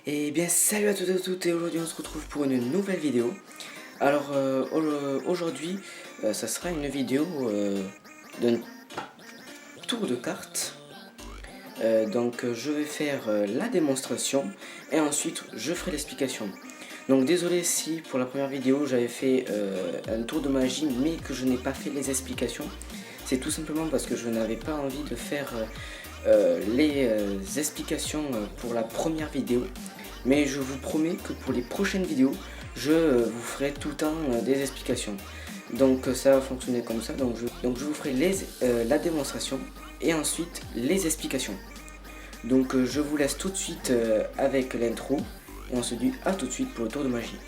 Et bien salut à toutes et à toutes, et aujourd'hui on se retrouve pour une nouvelle vidéo. Alors aujourd'hui ça sera une vidéo d'un tour de cartes. Donc je vais faire la démonstration et ensuite je ferai l'explication. Donc désolé si pour la première vidéo j'avais fait un tour de magie mais que je n'ai pas fait les explications. C'est tout simplement parce que je n'avais pas envie de faire les explications pour la première vidéo. Mais je vous promets que pour les prochaines vidéos, je vous ferai tout le temps des explications. Donc ça va fonctionner comme ça. Donc je vous ferai la démonstration et ensuite les explications. Donc je vous laisse tout de suite avec l'intro. Et on se dit à tout de suite pour le tour de magie.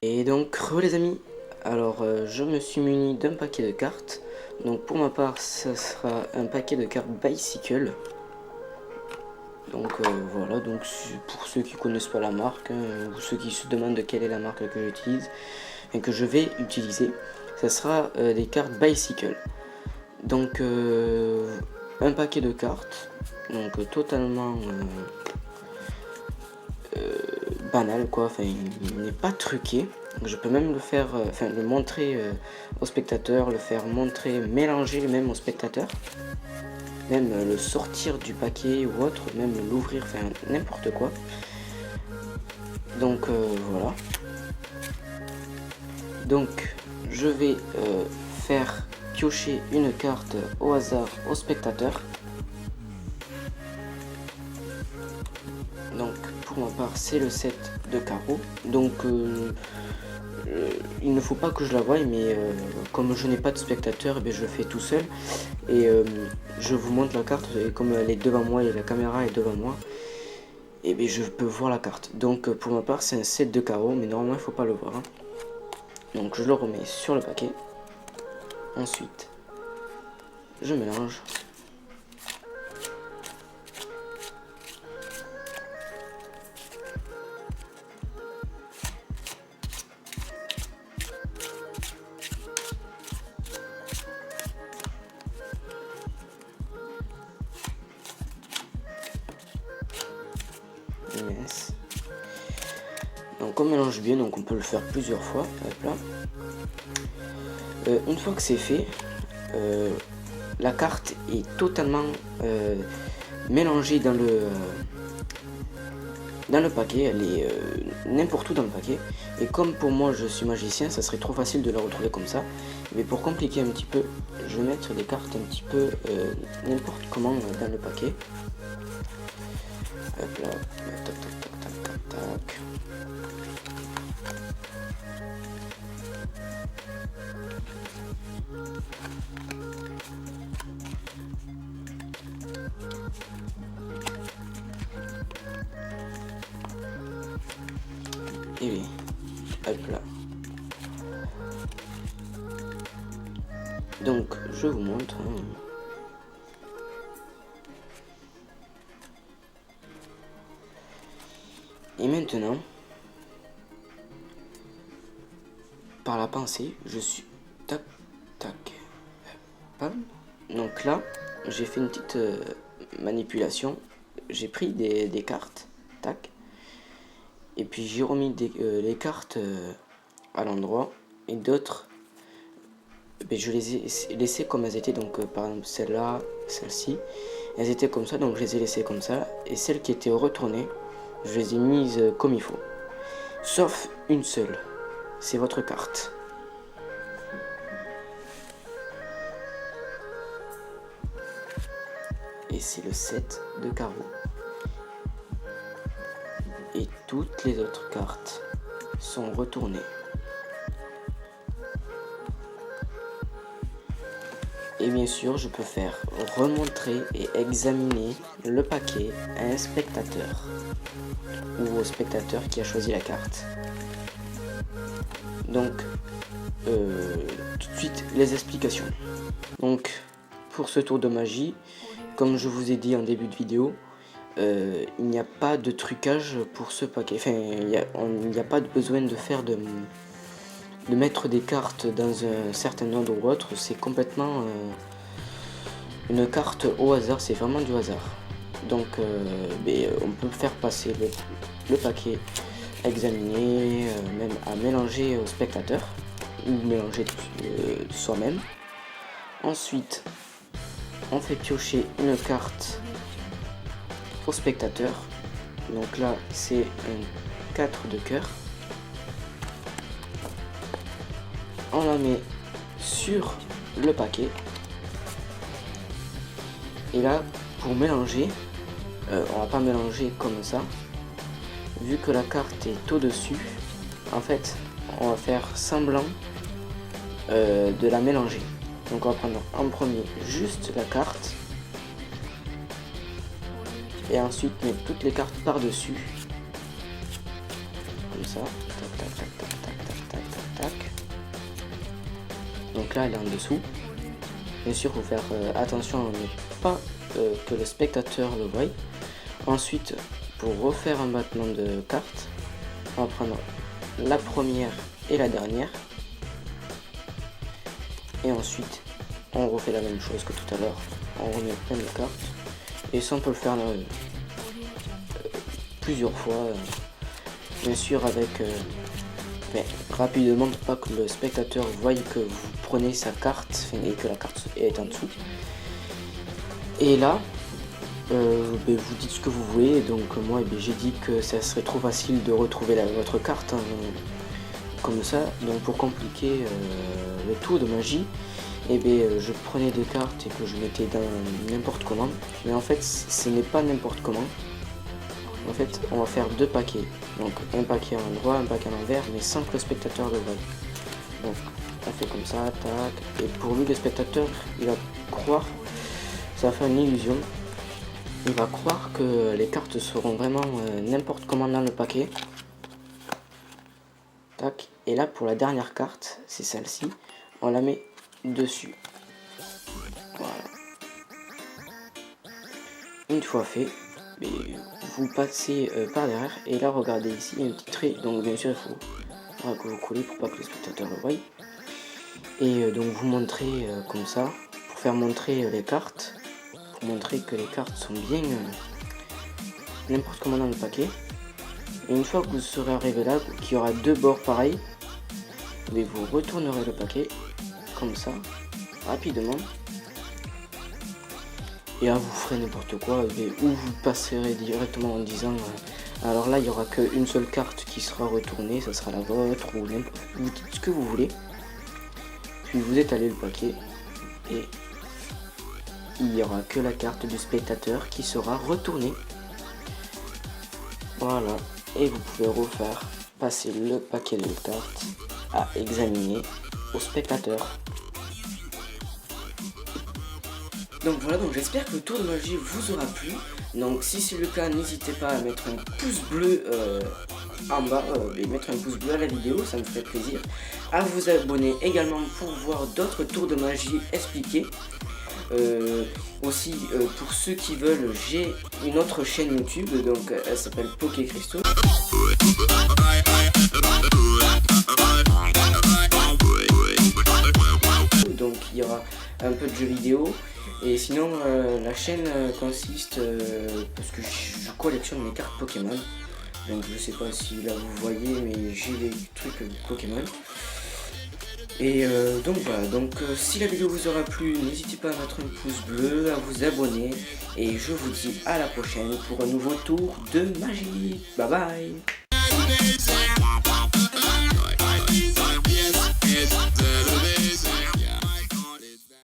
Et donc les amis, alors je me suis muni d'un paquet de cartes. Donc pour ma part ça sera un paquet de cartes Bicycle. Donc voilà, donc pour ceux qui connaissent pas la marque ou ceux qui se demandent quelle est la marque que j'utilise et que je vais utiliser, ça sera des cartes Bicycle. Donc un paquet de cartes, donc totalement banal quoi, enfin il n'est pas truqué. Je peux même le faire, le montrer au spectateur, le faire montrer, mélanger même au spectateur, même le sortir du paquet ou autre, même l'ouvrir, enfin n'importe quoi. Donc voilà. Donc je vais faire piocher une carte au hasard au spectateur. Donc pour ma part c'est le 7 de carreau. Donc il ne faut pas que je la voie, mais comme je n'ai pas de spectateur, je le fais tout seul. Et je vous montre la carte, et comme elle est devant moi et la caméra est devant moi, et je peux voir la carte. Donc pour ma part c'est un 7 de carreau, mais normalement il ne faut pas le voir. Donc je le remets sur le paquet. Ensuite je mélange. Yes. Donc on mélange bien, donc on peut le faire plusieurs fois. Hop là. Une fois que c'est fait, la carte est totalement mélangée dans le paquet, elle est n'importe où dans le paquet. Et comme pour moi je suis magicien, ça serait trop facile de la retrouver comme ça. Mais pour compliquer un petit peu, je vais mettre des cartes un petit peu n'importe comment dans le paquet. Hop là, tac tac tac tac tac tac. Et oui, hop là. Donc je vous montre. Et maintenant, par la pensée, je suis tac tac. Pam. Donc là, j'ai fait une petite manipulation. J'ai pris des cartes, tac. Et puis j'ai remis les cartes à l'endroit et d'autres, je les ai laissées comme elles étaient. Donc par exemple celle-là, celle-ci, elles étaient comme ça, donc je les ai laissées comme ça. Et celles qui étaient retournées, je les ai mises comme il faut. Sauf une seule, c'est votre carte. Et c'est le 7 de carreau. Et toutes les autres cartes sont retournées. Et bien sûr, je peux faire remontrer et examiner le paquet à un spectateur ou au spectateur qui a choisi la carte. Donc, tout de suite, les explications. Donc, pour ce tour de magie, comme je vous ai dit en début de vidéo, il n'y a pas de trucage pour ce paquet. Enfin, il n'y a pas besoin de mettre des cartes dans un certain ordre ou autre. C'est complètement une carte au hasard, c'est vraiment du hasard. Donc on peut faire passer le paquet à examiner, même à mélanger au spectateur, ou mélanger soi-même. Ensuite, on fait piocher une carte au spectateur. Donc là, c'est un 4 de cœur. On la met sur le paquet. Et là, pour mélanger, on va pas mélanger comme ça. Vu que la carte est au-dessus, en fait, on va faire semblant de la mélanger. Donc on va prendre en premier juste la carte. Et ensuite mettre toutes les cartes par-dessus. Comme ça. Tac, tac, tac, tac, tac, tac, tac, tac, tac. Donc là, elle est en dessous. Bien sûr, il faut faire attention à ne pas que le spectateur le voie. Ensuite, pour refaire un battement de cartes, on va prendre la première et la dernière. Et ensuite, on refait la même chose que tout à l'heure. On remet plein de cartes. Et ça, on peut le faire plusieurs fois. Bien sûr, avec rapidement, pour pas que le spectateur voie que vous prenez sa carte et que la carte est en dessous. Et là, vous dites ce que vous voulez. Donc moi, j'ai dit que ça serait trop facile de retrouver votre carte comme ça. Donc pour compliquer le tour de magie, je prenais deux cartes et que je mettais dans n'importe comment. Mais en fait, ce n'est pas n'importe comment. En fait, on va faire deux paquets. Donc un paquet à l'endroit, un paquet à l'envers, mais sans que le spectateur le voie. Donc on fait comme ça, tac. Et pour lui, le spectateur, il va croire, ça va faire une illusion. Il va croire que les cartes seront vraiment n'importe comment dans le paquet. Tac. Et là, pour la dernière carte, c'est celle-ci, on la met dessus. Voilà. Une fois fait, vous passez par derrière et là regardez ici, il y a un petit trait, donc bien sûr il faut que vous collez pour pas que le spectateur le voie. Et donc vous montrez comme ça, pour faire montrer les cartes, pour montrer que les cartes sont bien n'importe comment dans le paquet. Et une fois que vous serez arrivé là, qu'il y aura deux bords pareils, vous retournerez le paquet comme ça, rapidement. Et là vous ferez n'importe quoi, ou vous passerez directement en disant alors là il n'y aura qu'une seule carte qui sera retournée, ça sera la vôtre, ou n'importe, vous dites ce que vous voulez. Puis vous étalez le paquet et il n'y aura que la carte du spectateur qui sera retournée. Voilà, et vous pouvez refaire passer le paquet de cartes à examiner au spectateur. Donc voilà, donc j'espère que le tour de magie vous aura plu. Donc si c'est le cas, n'hésitez pas à mettre un pouce bleu en bas, et mettre un pouce bleu à la vidéo, ça me ferait plaisir. À vous abonner également pour voir d'autres tours de magie expliqués. Aussi pour ceux qui veulent, j'ai une autre chaîne YouTube, donc elle s'appelle Pokécristo. Donc il y aura un peu de jeux vidéo. Et sinon la chaîne consiste, parce que je collectionne les cartes Pokémon. Donc je sais pas si là vous voyez, mais j'ai des trucs Pokémon. Et donc voilà, si la vidéo vous aura plu, n'hésitez pas à mettre un pouce bleu, à vous abonner. Et je vous dis à la prochaine pour un nouveau tour de magie. Bye bye.